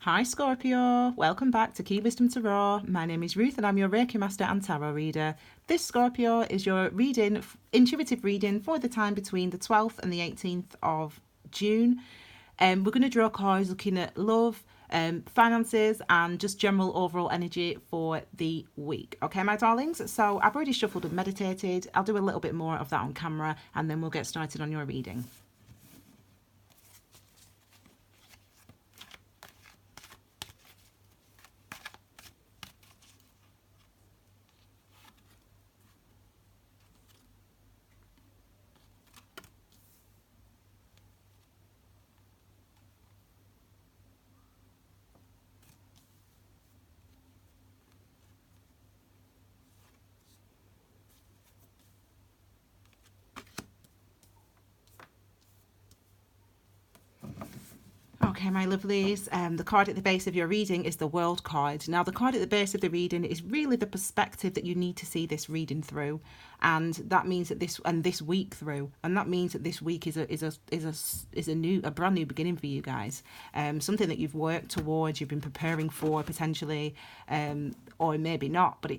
Hi Scorpio, welcome back to Key Wisdom Tarot. My name is Ruth and I'm your Reiki Master and Tarot Reader. This Scorpio is your reading, intuitive reading for the time between the 12th and the 18th of June. We're going to draw cards looking at love, finances and just general overall energy for the week. Okay, my darlings? So I've already shuffled and meditated. I'll do a little bit more of that on camera and then we'll get started on your reading. Okay, my lovelies, the card at the base of your reading is the World card. Now, the card at the base of the reading is really the perspective that you need to see this reading through, and that means that this week through, and that means that this week is a brand new beginning for you guys. Something that you've worked towards, you've been preparing for potentially, or maybe not, but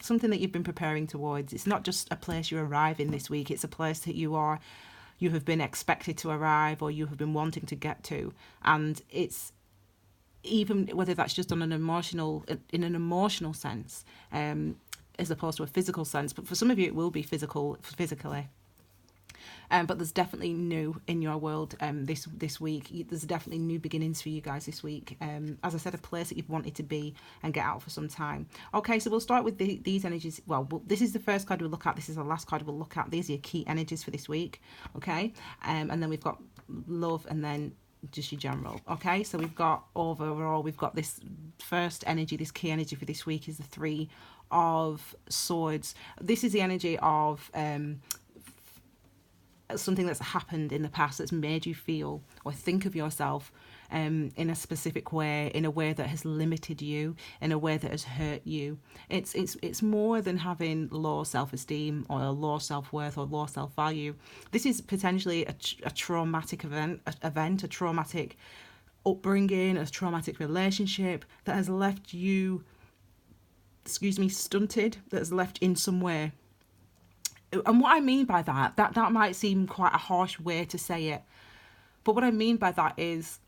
something that you've been preparing towards. It's not just a place you arrive in this week; it's a place that you have been expected to arrive or you have been wanting to get to. And it's even whether that's just on in an emotional sense, as opposed to a physical sense. But for some of you, it will be physically. But there's definitely new in your world this week. There's definitely new beginnings for you guys this week. As I said, a place that you've wanted to be and get out for some time. Okay, so we'll start with these energies. Well, this is the first card we'll look at. This is the last card we'll look at. These are your key energies for this week. Okay, and then we've got love and then just your general. Okay, so we've got overall, we've got this first energy, this key energy for this week is the Three of Swords. This is the energy of something that's happened in the past that's made you feel or think of yourself in a specific way, in a way that has limited you, in a way that has hurt you. It's more than having low self-esteem or a low self-worth or low self-value. This is potentially a traumatic event, a traumatic upbringing, a traumatic relationship that has left you, stunted, that has left in some way. And what I mean by that might seem quite a harsh way to say it, but what I mean by that is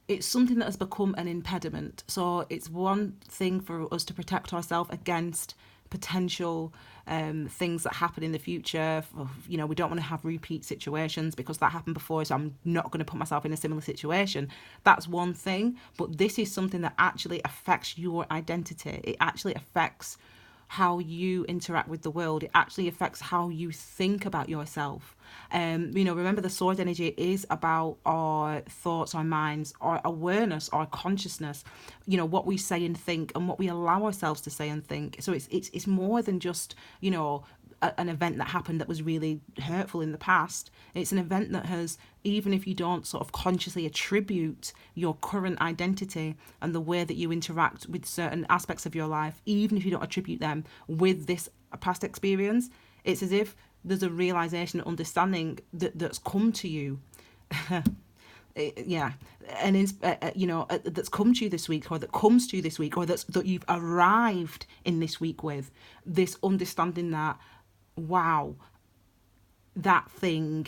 it's something that has become an impediment. So it's one thing for us to protect ourselves against potential things that happen in the future. We don't want to have repeat situations because that happened before, so I'm not going to put myself in a similar situation. That's one thing, but this is something that actually affects your identity. It actually affects how you interact with the world. It actually affects how you think about yourself. Remember, the sword energy is about our thoughts, our minds, our awareness, our consciousness, what we say and think and what we allow ourselves to say and think. So it's more than just, an event that happened that was really hurtful in the past. It's an event that has, even if you don't sort of consciously attribute your current identity and the way that you interact with certain aspects of your life, even if you don't attribute them with this past experience, it's as if there's a realization, understanding that's come to you. That's come to you this week, or that comes to you this week, or that you've arrived in this week with this understanding that, wow, that thing,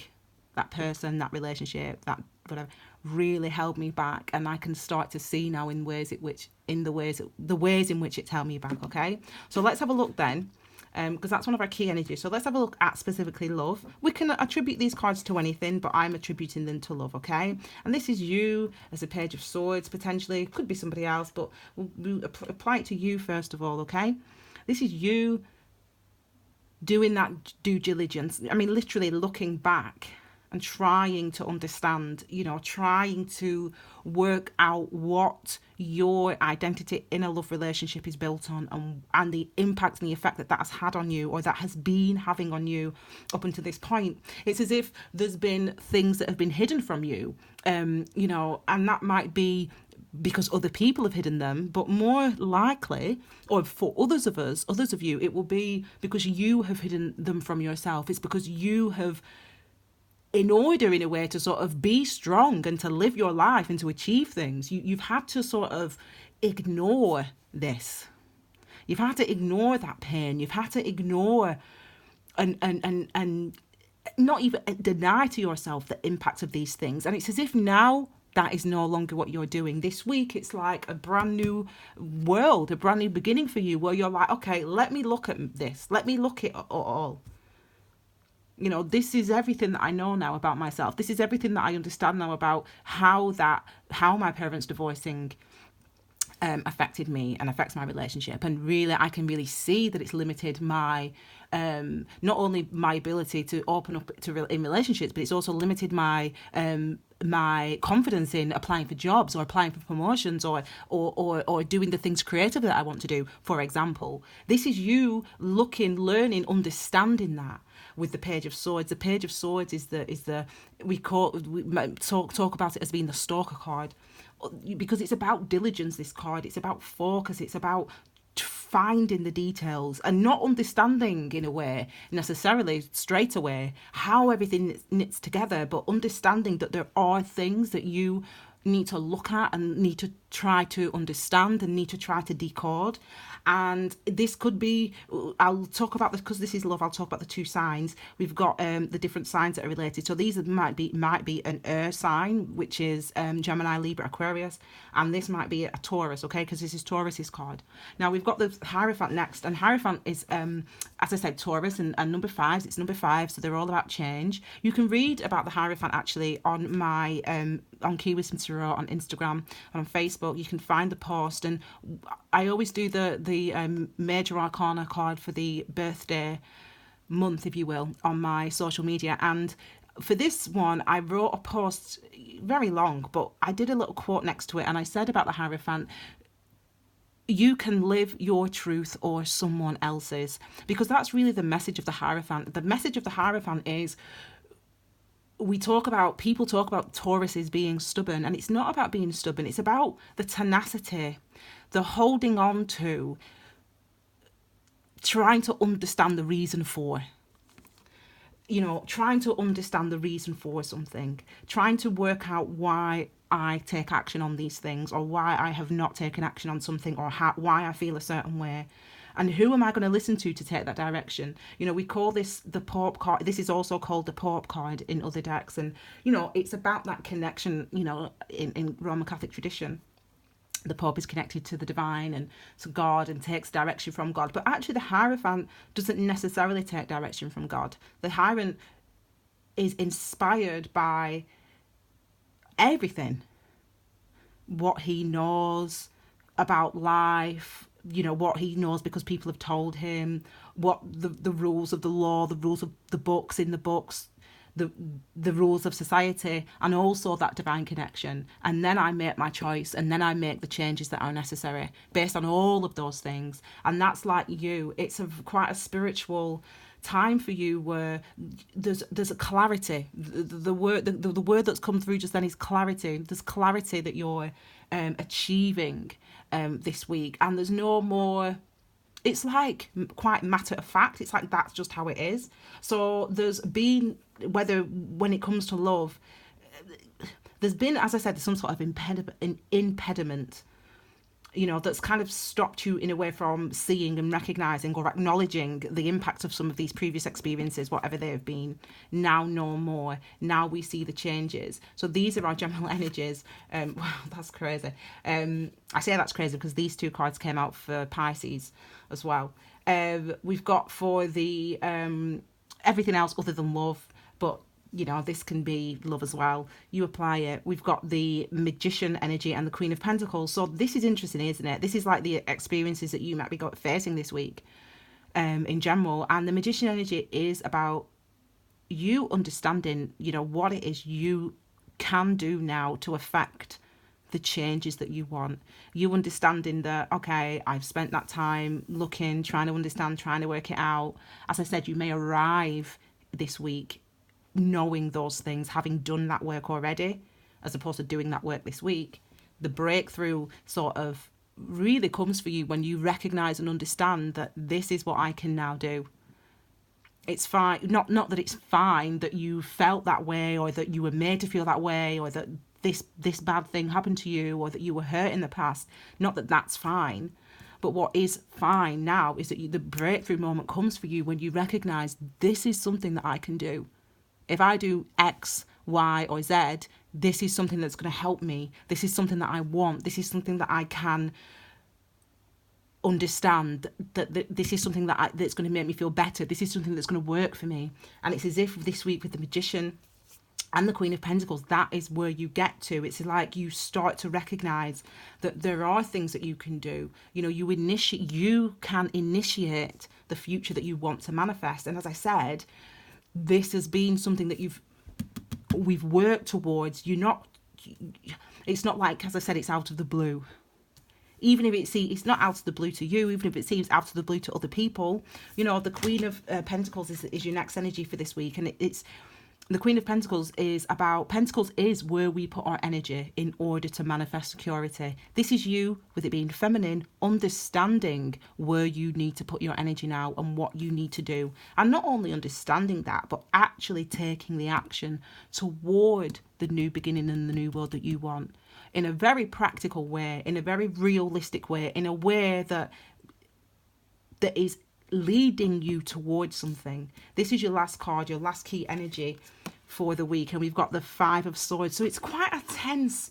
that person, that relationship, that whatever, really held me back, and I can start to see now the ways in which it's held me back. Okay, so let's have a look then. Because that's one of our key energies. So let's have a look at specifically love. We can attribute these cards to anything, but I'm attributing them to love, okay? And this is you as a Page of Swords, potentially. Could be somebody else, but we'll apply it to you first of all, okay? This is you doing that due diligence. I mean, literally looking back and trying to understand, trying to work out what your identity in a love relationship is built on, and the impact and the effect that has had on you, or that has been having on you up until this point. It's as if there's been things that have been hidden from you, and that might be because other people have hidden them, but more likely, or for others of you, it will be because you have hidden them from yourself. It's because you have in order, in a way, to sort of be strong and to live your life and to achieve things, you've had to sort of ignore this. You've had to ignore that pain. You've had to ignore and not even deny to yourself the impact of these things. And it's as if now that is no longer what you're doing. This week, it's like a brand new world, a brand new beginning for you, where you're like, okay, let me look at this. Let me look at it all. You know, this is everything that I know now about myself. This is everything that I understand now about how my parents divorcing affected me and affects my relationship. And really, I can really see that it's limited my, not only my ability to open up in relationships, but it's also limited my my confidence in applying for jobs or applying for promotions or doing the things creatively that I want to do. For example, this is you looking, learning, understanding that. With the Page of Swords, the Page of Swords is we talk about it as being the stalker card, because it's about diligence. This card, it's about focus, it's about finding the details and not understanding in a way necessarily straight away how everything knits together, but understanding that there are things that you need to look at and need to try to understand and need to try to decode. And this could be, I'll talk about this because this is love, I'll talk about the two signs. We've got the different signs that are related. So these might be an air sign, which is Gemini, Libra, Aquarius, and this might be a Taurus, okay, because this is Taurus's card. Now we've got the Hierophant next, and Hierophant is as I said, Taurus, and number 5, it's number 5, so they're all about change. You can read about the Hierophant actually on my on Key Wisdom Tarot on Instagram and on Facebook. You can find the post, and I always do the major arcana card for the birthday month, if you will, on my social media. And for this one, I wrote a post, very long, but I did a little quote next to it, and I said about the Hierophant, you can live your truth or someone else's, because that's really the message of the Hierophant. The message of the Hierophant is, people talk about Tauruses being stubborn, and it's not about being stubborn. It's about the tenacity, the holding on to, trying to understand the reason for, trying to understand the reason for something, trying to work out why I take action on these things, or why I have not taken action on something, or why I feel a certain way. And who am I going to listen to take that direction? We call this the Pope card. This is also called the Pope card in other decks. And, it's about that connection, in Roman Catholic tradition. The Pope is connected to the divine and to God and takes direction from God. But actually the Hierophant doesn't necessarily take direction from God. The Hierophant is inspired by everything. What he knows about life, what he knows because people have told him, what the rules of the law, the rules of the books in the books, the rules of society, and also that divine connection. And then I make my choice, and then I make the changes that are necessary based on all of those things. And that's like you. It's quite a spiritual time for you, where there's a clarity. The word that's come through just then is clarity. There's clarity that you're achieving this week, and there's no more. It's like quite matter of fact. It's like that's just how it is. So there's been, when it comes to love, there's been, as I said, some sort of impediment, that's kind of stopped you in a way from seeing and recognizing or acknowledging the impact of some of these previous experiences, whatever they have been. Now no more. Now we see the changes. So these are our general energies. Wow, that's crazy. I say that's crazy because these two cards came out for Pisces as well. We've got for the everything else other than love, but this can be love as well. You apply it. We've got the Magician energy and the Queen of Pentacles. So this is interesting, isn't it? This is like the experiences that you might be facing this week in general. And the Magician energy is about you understanding, what it is you can do now to affect the changes that you want. You understanding that, okay, I've spent that time looking, trying to understand, trying to work it out. As I said, you may arrive this week knowing those things, having done that work already, as opposed to doing that work this week. The breakthrough sort of really comes for you when you recognize and understand that this is what I can now do. It's fine. Not that it's fine that you felt that way, or that you were made to feel that way, or that this bad thing happened to you, or that you were hurt in the past. Not that that's fine. But what is fine now is that the breakthrough moment comes for you when you recognize, this is something that I can do. If I do X, Y, or Z, this is something that's going to help me. This is something that I want. This is something that I can understand, that this is something that's going to make me feel better. This is something that's going to work for me. And it's as if this week with the Magician and the Queen of Pentacles, that is where you get to. It's like you start to recognize that there are things that you can do. You know, you can initiate the future that you want to manifest. And as I said, this has been something that we've worked towards. It's not like, as I said, it's out of the blue. Even if it's not out of the blue to you, even if it seems out of the blue to other people. You know, the Queen of Pentacles is your next energy for this week. And it's the Queen of Pentacles Pentacles is where we put our energy in order to manifest security. This is you, with it being feminine, understanding where you need to put your energy now and what you need to do. And not only understanding that, but actually taking the action toward the new beginning and the new world that you want. In a very practical way, in a very realistic way, in a way that is leading you towards something. This is your last card, your last key energy for the week. And we've got the Five of Swords. So it's quite a tense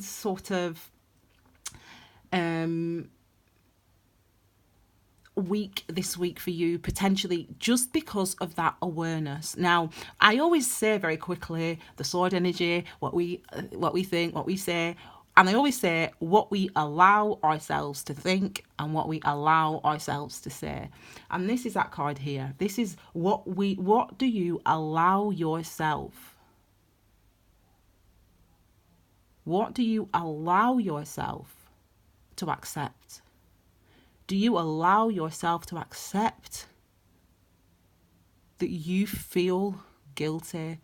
sort of week this week for you, potentially, just because of that awareness. Now, I always say very quickly, the sword energy, what we think, what we say, and I always say what we allow ourselves to think and what we allow ourselves to say. And this is that card here. This is what do you allow yourself? What do you allow yourself to accept? Do you allow yourself to accept that you feel guilty,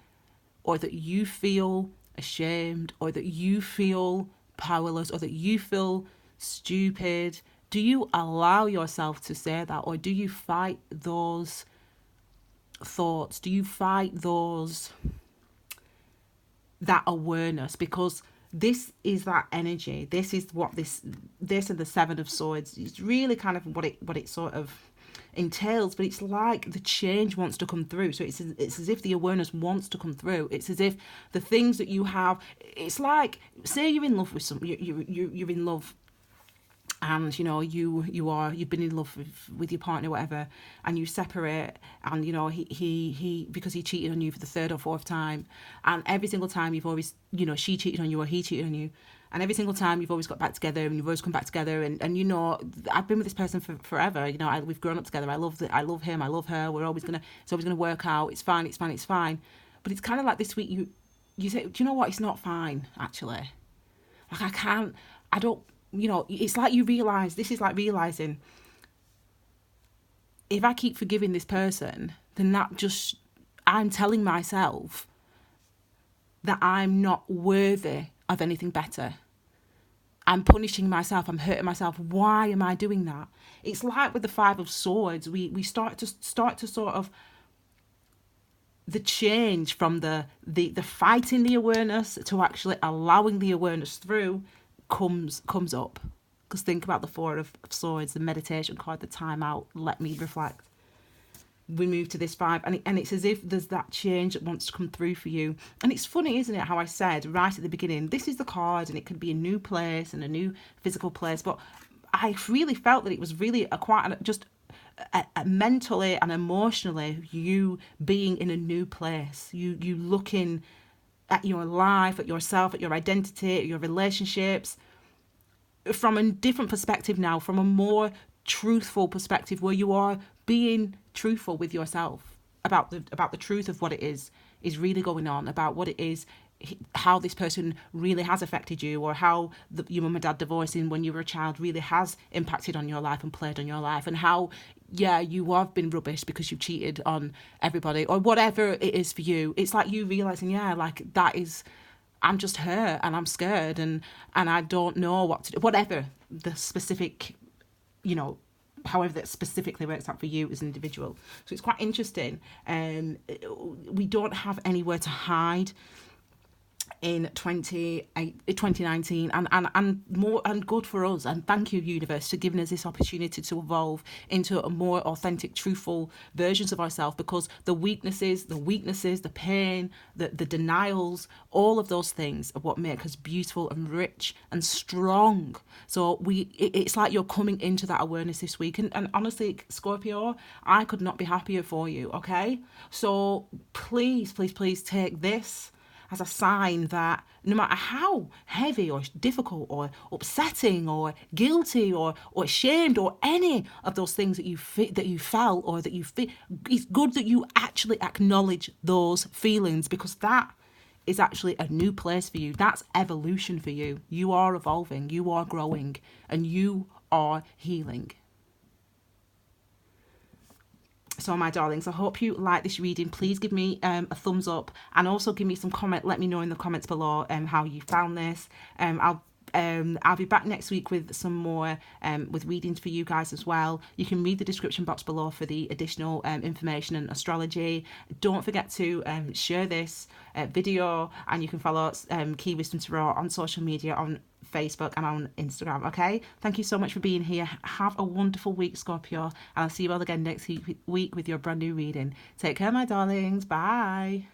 or that you feel ashamed, or that you feel powerless, or that you feel stupid? Do you allow yourself to say that, or do you fight those thoughts? Do you fight that awareness? Because this is that energy. This is what this and the Seven of Swords is really kind of what it sort of entails. But it's like the change wants to come through. So it's as if the awareness wants to come through. It's as if the things that you have. It's like, say you're in love with you're in love, and you know you've been in love with your partner, whatever, and you separate, and you know he because he cheated on you for the third or fourth time, and every single time you've always, you know, she cheated on you or he cheated on you, and every single time you've always got back together, and you've always come back together, and you know, I've been with this person for forever, you know, we've grown up together, I love him, I love her, it's always gonna work out, it's fine. But it's kind of like this week you say, do you know what, it's not fine, actually. Like I don't, you know, it's like you realise, this is like realising, if I keep forgiving this person, then I'm telling myself that I'm not worthy of anything better. I'm punishing myself, I'm hurting myself. Why am I doing that? It's like with the Five of Swords, we start to sort of, the change from the fighting the awareness to actually allowing the awareness through comes up. Because think about the Four of Swords, the meditation card, the time out, let me reflect. We move to this Five, and it's as if there's that change that wants to come through for you. And it's funny, isn't it, how I said right at the beginning, this is the card, and it could be a new place and a new physical place, but I really felt that it was really mentally and emotionally, you being in a new place, you looking at your life, at yourself, at your identity, at your relationships from a different perspective now, from a more truthful perspective, where you are being truthful with yourself about the truth of what it is really going on, about what it is, how this person really has affected you, or how your mum and dad divorcing when you were a child really has impacted on your life and played on your life, and how, yeah, you have been rubbish because you cheated on everybody, or whatever it is for you. It's like you realising, yeah, like that is, I'm just hurt and I'm scared and I don't know what to do, whatever the specific, you know, however that specifically works out for you as an individual. So it's quite interesting. We don't have anywhere to hide in 2019, and more, and good for us, and thank you, universe, for giving us this opportunity to evolve into a more authentic, truthful versions of ourselves, because the weaknesses, the pain, the denials, all of those things are what make us beautiful and rich and strong. So it's like you're coming into that awareness this week, and honestly, Scorpio, I could not be happier for you. Okay, so please take this as a sign that no matter how heavy or difficult or upsetting or guilty or ashamed or any of those things that you felt or that you feel, it's good that you actually acknowledge those feelings, because that is actually a new place for you. That's evolution for you. You are evolving, you are growing, and you are healing. So my darlings, I hope you like this reading. Please give me a thumbs up, and also give me some comment. Let me know in the comments below how you found this. I'll be back next week with some more with readings for you guys as well. You can read the description box below for the additional information and astrology. Don't forget to share this video, and you can follow Key Wisdom Tarot on social media, on Facebook and on Instagram. Okay, thank you so much for being here. Have a wonderful week, Scorpio, and I'll see you all again next week with your brand new reading. Take care, my darlings. Bye.